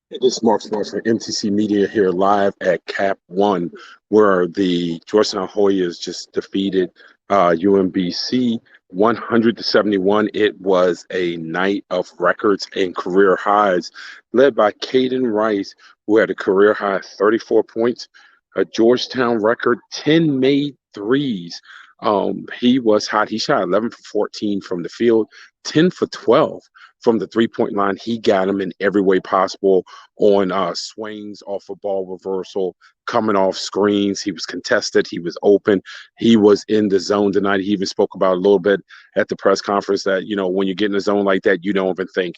This is Mark Sports from MTC Media here live at Cap One, where the Georgetown Hoyas just defeated UMBC 100-71. It was a night of records and career highs, led by Caden Rice, who had a career high 34 points, a Georgetown record 10 made threes. He was hot. He shot 11 for 14 from the field, 10 for 12 from the three-point line. He got him in every way possible on swings off a ball reversal, coming off screens. He was contested. He was open. He was in the zone tonight. He even spoke about a little bit at the press conference that, when you get in the zone like that, you don't even think,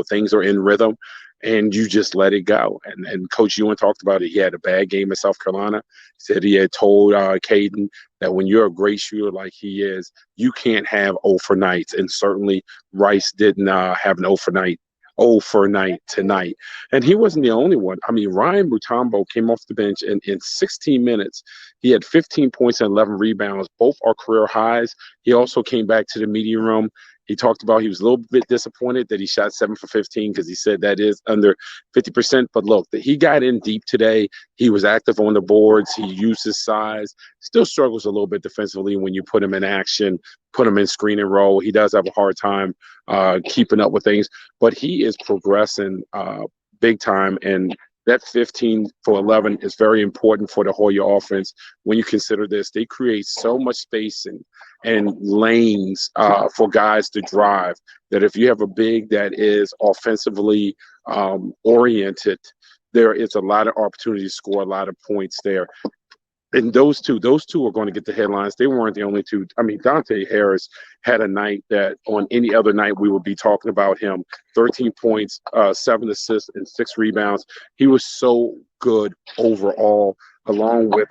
things are in rhythm and you just let it go. And Coach Ewan talked about it. He had a bad game in South Carolina. He said he had told Caden that when you're a great shooter like he is, you can't have 0 for nights. And certainly Rice didn't have an 0 for night tonight. And he wasn't the only one. I mean, Ryan Mutombo came off the bench, and in 16 minutes, he had 15 points and 11 rebounds. Both are career highs. He also came back to the media room. He talked about he was a little bit disappointed that he shot 7 for 15 because he said that is under 50%. But look, he got in deep today. He was active on the boards. He used his size. Still struggles a little bit defensively when you put him in action, put him in screen and roll. He does have a hard time keeping up with things, but he is progressing big time. And that 15 for 11 is very important for the Hoya offense. When you consider this, they create so much space and lanes for guys to drive that if you have a big that is offensively oriented, there is a lot of opportunity to score a lot of points there. And those two are going to get the headlines. They weren't the only two. I mean, Dante Harris had a night that on any other night we would be talking about him. 13 points, 7 assists, and 6 rebounds. He was so good overall, along with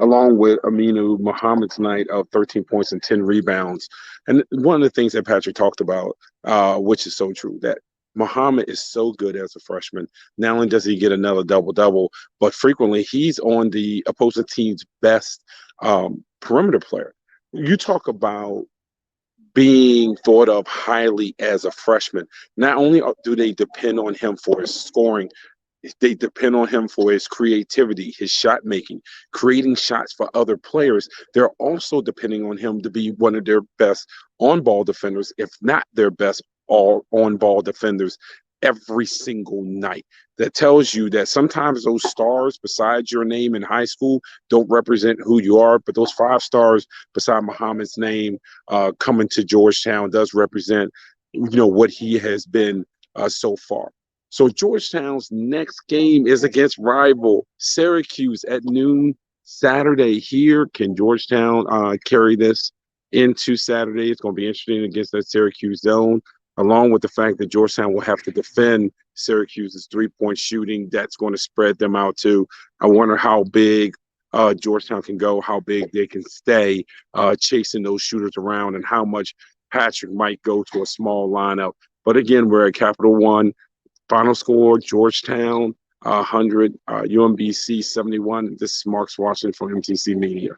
Aminu Muhammad's night of 13 points and 10 rebounds. And one of the things that Patrick talked about, which is so true, that Muhammad is so good as a freshman. Not only does he get another double-double, but frequently he's on the opposing team's best perimeter player. You talk about being thought of highly as a freshman. Not only do they depend on him for his scoring, they depend on him for his creativity, his shot making, creating shots for other players. They're also depending on him to be one of their best on-ball defenders, if not their best all on-ball defenders every single night. That tells you that sometimes those stars beside your name in high school don't represent who you are, but those 5 stars beside Muhammad's name coming to Georgetown does represent, what he has been so far. So Georgetown's next game is against rival Syracuse at noon Saturday here. Can Georgetown carry this into Saturday? It's going to be interesting against that Syracuse zone, along with the fact that Georgetown will have to defend Syracuse's three-point shooting. That's going to spread them out too. I wonder how big Georgetown can go, how big they can stay chasing those shooters around, and how much Patrick might go to a small lineup. But again, we're at Capital One. Final score, Georgetown 100, UMBC 71. This is Mark Washington from MTC Media.